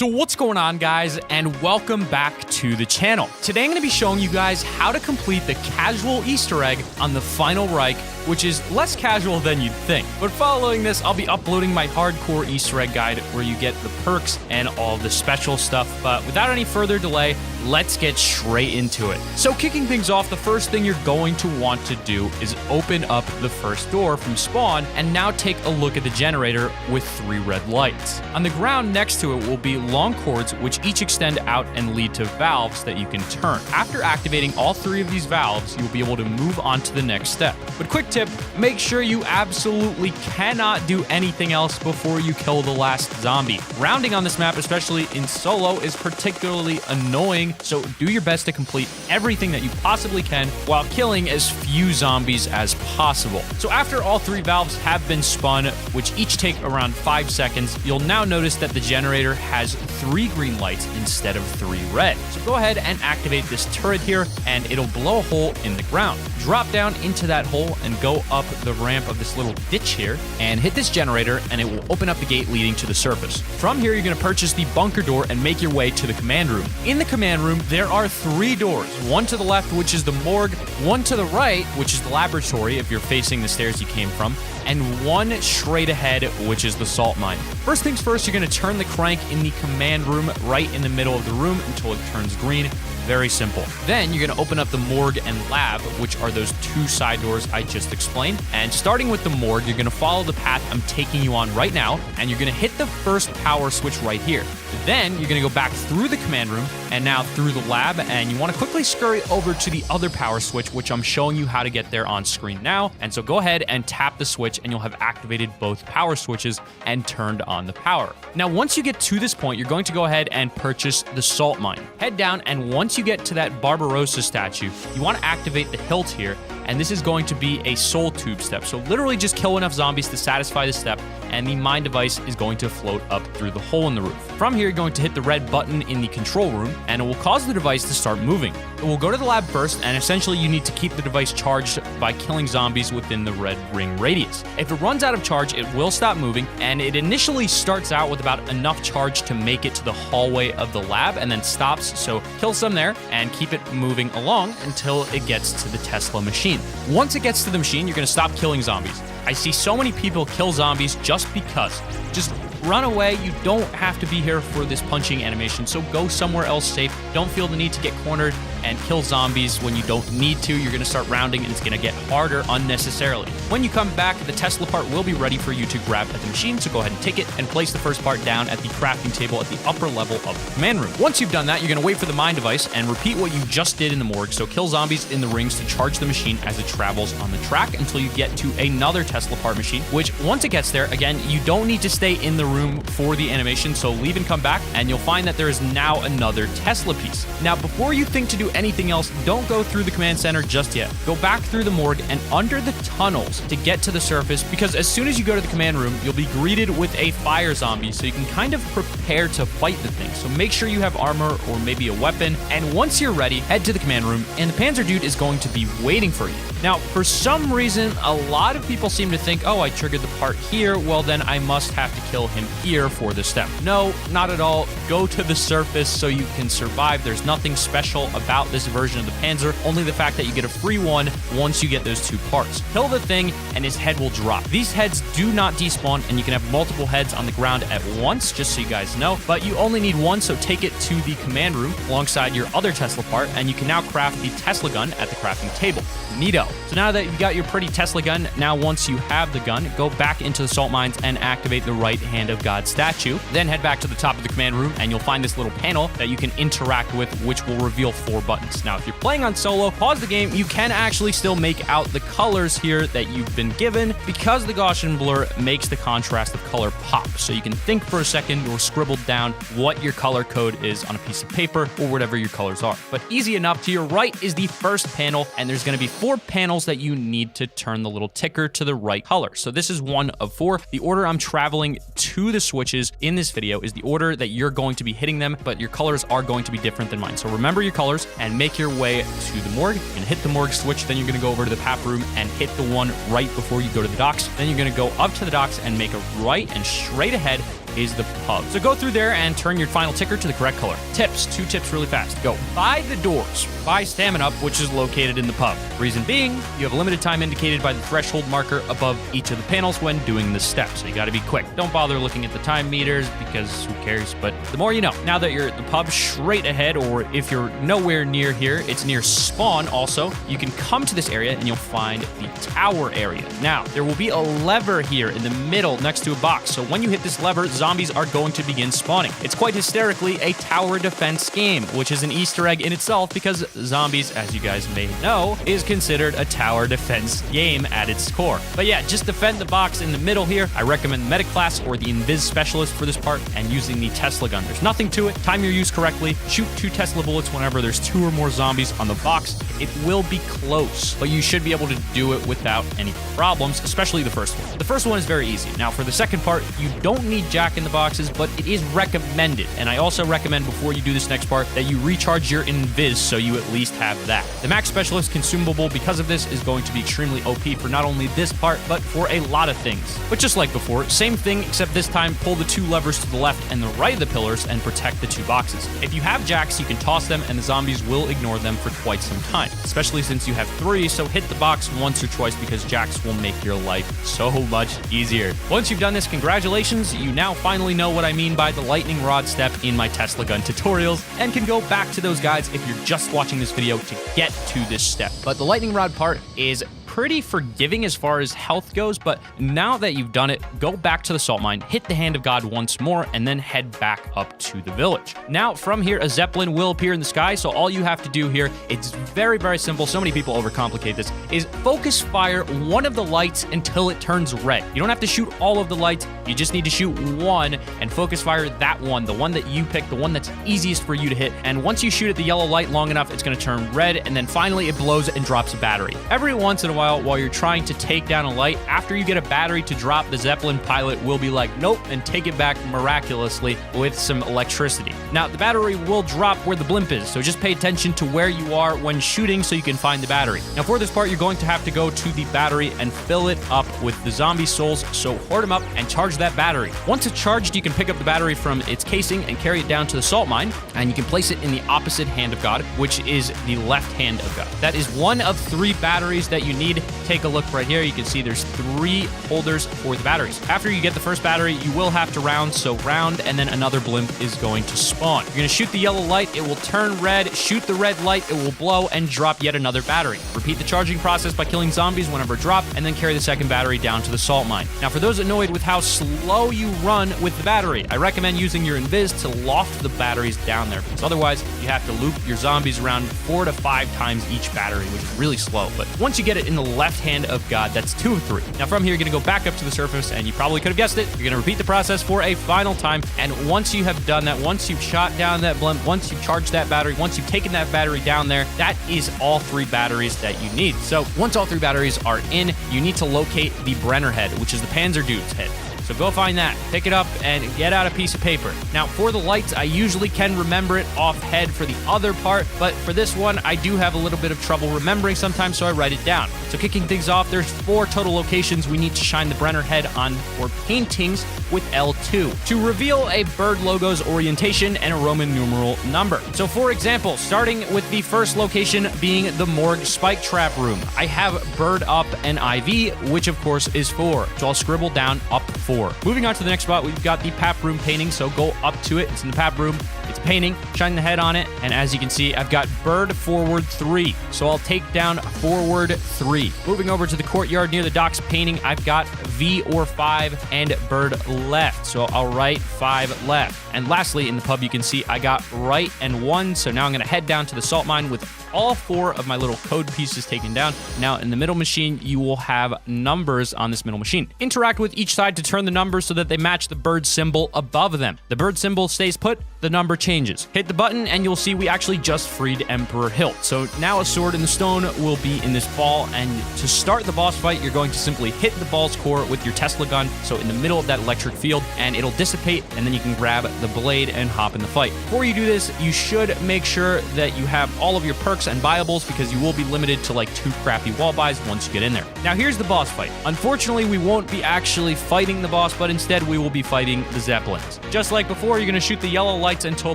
So what's going on, guys, and welcome back to the channel. Today I'm going to be showing you guys how to complete the casual Easter egg on the final REICH, which is less casual than you'd think. But following this, I'll be uploading my hardcore Easter egg guide where you get the perks and all the special stuff. But without any further delay, let's get straight into it. So kicking things off, the first thing you're going to want to do is open up the first door from spawn and now take a look at the generator with 3 red lights. On the ground next to it will be long cords which each extend out and lead to valves that you can turn. After activating all 3 of these valves, you'll be able to move on to the next step. But quick tip, make sure you absolutely cannot do anything else before you kill the last zombie. Rounding on this map, especially in solo, is particularly annoying, so do your best to complete everything that you possibly can while killing as few zombies as possible. So after all 3 valves have been spun, which each take around 5 seconds, you'll now notice that the generator has 3 green lights instead of 3 red. So go ahead and activate this turret here, and it'll blow a hole in the ground. Drop down into that hole and go up the ramp of this little ditch here and hit this generator, and it will open up the gate leading to the surface. From here, you're going to purchase the bunker door and make your way to the command room. In the command room, there are 3 doors. One to the left, which is the morgue, one to the right, which is the laboratory if you're facing the stairs you came from, and one straight ahead, which is the salt mine. First things first, you're going to turn the crank in the command room right in the middle of the room until it turns green. Very simple. Then you're going to open up the morgue and lab, which are those 2 side doors I just explained. And starting with the morgue, you're going to follow the path I'm taking you on right now, and you're going to hit the first power switch right here. Then you're going to go back through the command room and now through the lab, and you want to quickly scurry over to the other power switch, which I'm showing you how to get there on screen now. And so go ahead and tap the switch, and you'll have activated both power switches and turned on the power. Now, once you get to this point, you're going to go ahead and purchase the salt mine. Head down, and once you get to that Barbarossa statue, you want to activate the hilt here, and this is going to be a soul tube step. So literally just kill enough zombies to satisfy the step, and the mine device is going to float up through the hole in the roof. From here, you're going to hit the red button in the control room, and it will cause the device to start moving. It will go to the lab first, and essentially you need to keep the device charged by killing zombies within the red ring radius. If it runs out of charge, it will stop moving, and it initially starts out with about enough charge to make it to the hallway of the lab, and then stops, so kill some there, and keep it moving along until it gets to the Tesla machine. Once it gets to the machine, you're going to stop killing zombies. I see so many people kill zombies just because. Just run away. You don't have to be here for this punching animation, so go somewhere else safe. Don't feel the need to get cornered and kill zombies when you don't need to. You're going to start rounding, and it's going to get harder unnecessarily. When you come back, the Tesla part will be ready for you to grab at the machine, so go ahead and take it and place the first part down at the crafting table at the upper level of the command room. Once you've done that, you're going to wait for the mine device and repeat what you just did in the morgue, so kill zombies in the rings to charge the machine as it travels on the track until you get to another Tesla part machine, which once it gets there, again, you don't need to stay in the room for the animation, so leave and come back, and you'll find that there is now another Tesla piece. Now, before you think to do anything else, don't go through the command center just yet. Go back through the morgue and under the tunnels to get to the surface, because as soon as you go to the command room, you'll be greeted with a fire zombie, so you can kind of prepare to fight the thing. So make sure you have armor or maybe a weapon, and once you're ready, head to the command room, and the Panzer dude is going to be waiting for you. Now, for some reason, a lot of people seem to think, oh, I triggered the part here, well then I must have to kill him here for the step. No, not at all. Go to the surface so you can survive. There's nothing special about this version of the Panzer, only the fact that you get a free one once you get those 2 parts. Kill the thing and his head will drop. These heads do not despawn, and you can have multiple heads on the ground at once, just so you guys know, but you only need one, so take it to the command room alongside your other Tesla part, and you can now craft the Tesla gun at the crafting table. Neato. So now that you've got your pretty Tesla gun, now once you have the gun, go back into the salt mines and activate the right hand of God statue. Then head back to the top of the command room, and you'll find this little panel that you can interact with, which will reveal 4 buttons. Now, if you're playing on solo, pause the game. You can actually still make out the colors here that you've been given, because the Gaussian blur makes the contrast of color pop. So you can think for a second or scribble down what your color code is on a piece of paper or whatever your colors are. But easy enough. To your right is the first panel, and there's going to be 4 panels that you need to turn the little ticker to the right color. So this is 1 of 4. The order I'm traveling to the switches in this video is the order that you're going to be hitting them, but your colors are going to be different than mine. So remember your colors and make your way to the morgue. You're going to hit the morgue switch, then you're going to go over to the PAP room and hit the one right before you go to the docks. Then you're going to go up to the docks and make a right and straight ahead is the pub. So go through there and turn your final ticker to the correct color. Tips, 2 tips really fast. Go by the doors. Buy stamina up, which is located in the pub. Reason being, you have a limited time indicated by the threshold marker above each of the panels when doing the steps. So you got to be quick. Don't bother looking at the time meters because who cares, but the more you know. Now that you're at the pub straight ahead, or if you're nowhere near here, it's near spawn also, you can come to this area and you'll find the tower area. Now, there will be a lever here in the middle next to a box. So when you hit this lever, zombies are going to begin spawning. It's quite hysterically a tower defense game, which is an Easter egg in itself because zombies, as you guys may know, is considered a tower defense game at its core. But yeah, just defend the box in the middle here. I recommend medic class or the invis specialist for this part and using the Tesla gun. There's nothing to it. Time your use correctly. Shoot 2 Tesla bullets whenever there's 2 or more zombies on the box. It will be close, but you should be able to do it without any problems, especially the first one. The first one is very easy. Now for the second part, you don't need jack in the boxes, but it is recommended. And I also recommend before you do this next part that you recharge your invis so you at least have that. The max specialist consumable because of this is going to be extremely OP for not only this part, but for a lot of things. But just like before, same thing, except this time pull the 2 levers to the left and the right of the pillars and protect the 2 boxes. If you have jacks, you can toss them and the zombies will ignore them for quite some time, especially since you have 3, so hit the box once or twice because jacks will make your life so much easier. Once you've done this, congratulations, you now finally know what I mean by the lightning rod step in my Tesla gun tutorials and can go back to those guides if you're just watching this video to get to this step. But the lightning rod part is pretty forgiving as far as health goes, but now that you've done it, go back to the salt mine, hit the hand of God once more, and then head back up to the village. Now, from here, a zeppelin will appear in the sky, so all you have to do here, it's very, very simple. So many people overcomplicate this, is focus fire one of the lights until it turns red. You don't have to shoot all of the lights, you just need to shoot one and focus fire that one, the one that you pick, the one that's easiest for you to hit. And once you shoot at the yellow light long enough, it's going to turn red, and then finally it blows and drops a battery. Every once in a while you're trying to take down a light, after you get a battery to drop, the zeppelin pilot will be like, nope, and take it back miraculously with some electricity. Now, the battery will drop where the blimp is, so just pay attention to where you are when shooting so you can find the battery. Now, for this part, you're going to have to go to the battery and fill it up with the zombie souls, so hoard them up and charge that battery. Once it's charged, you can pick up the battery from its casing and carry it down to the salt mine, and you can place it in the opposite hand of God, which is the left hand of God. That is one of 3 batteries that you need. Take a look right here. You can see there's 3 holders for the batteries. After you get the first battery, you will have to round, so round, and then another blimp is going to spawn. You're going to shoot the yellow light, it will turn red, shoot the red light, it will blow, and drop yet another battery. Repeat the charging process by killing zombies whenever dropped, and then carry the second battery down to the salt mine. Now, for those annoyed with how slow you run with the battery, I recommend using your invis to loft the batteries down there, because otherwise, you have to loop your zombies around 4 to 5 times each battery, which is really slow. But once you get it in the left hand of God, that's 2 of 3. Now from here, you're going to go back up to the surface, and you probably could have guessed it, you're going to repeat the process for a final time, and once you have done that, once you've shot down that blimp, once you've charged that battery, once you've taken that battery down there, that is all 3 batteries that you need. So once all 3 batteries are in, you need to locate the Brenner head, which is the Panzer dude's head. So go find that, pick it up, and get out a piece of paper. Now, for the lights, I usually can remember it off head for the other part, but for this one, I do have a little bit of trouble remembering sometimes, so I write it down. So kicking things off, there's 4 total locations we need to shine the Brenner head on for paintings with L2 to reveal a bird logo's orientation and a Roman numeral number. So for example, starting with the first location being the morgue spike trap room, I have bird up and IV, which of course is 4. So I'll scribble down up 4. Moving on to the next spot, we've got the pap room painting, so go up to it. It's in the pap room. It's painting, shine the head on it, and as you can see, I've got bird forward 3, so I'll take down forward 3. Moving over to the courtyard near the docks painting, I've got V or 5 and bird left, so I'll write 5 left. And lastly, in the pub, you can see I got right and 1, so now I'm going to head down to the salt mine with all 4 of my little code pieces taken down. Now, in the middle machine, you will have numbers on this middle machine. Interact with each side to turn the numbers so that they match the bird symbol above them. The bird symbol stays put, the number changes. Hit the button and you'll see we actually just freed Emperor Hilt. So now a sword in the stone will be in this ball, and to start the boss fight, you're going to simply hit the ball's core with your Tesla gun, so in the middle of that electric field, and it'll dissipate, and then you can grab the blade and hop in the fight. Before you do this, you should make sure that you have all of your perks perks and buyables because you will be limited to like 2 crappy wall buys once you get in there. Now here's the boss fight. Unfortunately, we won't be actually fighting the boss, but instead we will be fighting the Zeppelins. Just like before, you're going to shoot the yellow lights until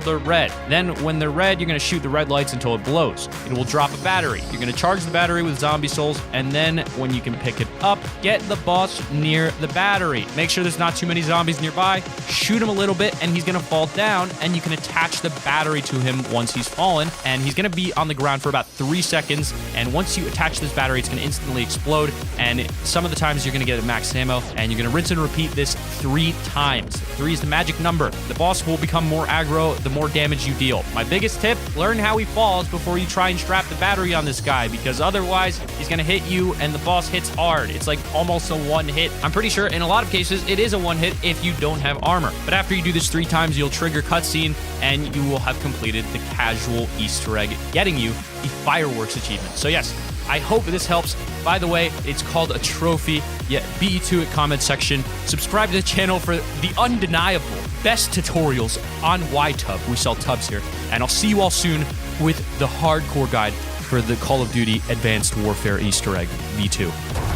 they're red. Then when they're red, you're going to shoot the red lights until it blows. It will drop a battery. You're going to charge the battery with zombie souls, and then when you can pick it up, get the boss near the battery. Make sure there's not too many zombies nearby. Shoot him a little bit, and he's going to fall down, and you can attach the battery to him once he's fallen, and he's going to be on the ground for about 3 seconds, and once you attach this battery, it's going to instantly explode, and some of the times you're going to get a max ammo, and you're going to rinse and repeat this 3 times. 3 is the magic number. The boss will become more aggro the more damage you deal. My biggest tip, learn how he falls before you try and strap the battery on this guy, because otherwise he's going to hit you, and the boss hits hard. It's like almost a one hit. I'm pretty sure in a lot of cases it is a one hit if you don't have armor. But after you do this 3 times, you'll trigger cutscene, and you will have completed the casual Easter egg, getting you the fireworks achievement. So yes, I hope this helps. By the way, it's called a trophy. Yeah, beat you to it, comment section. Subscribe to the channel for the undeniable best tutorials on YTub. We sell tubs here. And I'll see you all soon with the hardcore guide for the Call of Duty Advanced Warfare Easter egg V2.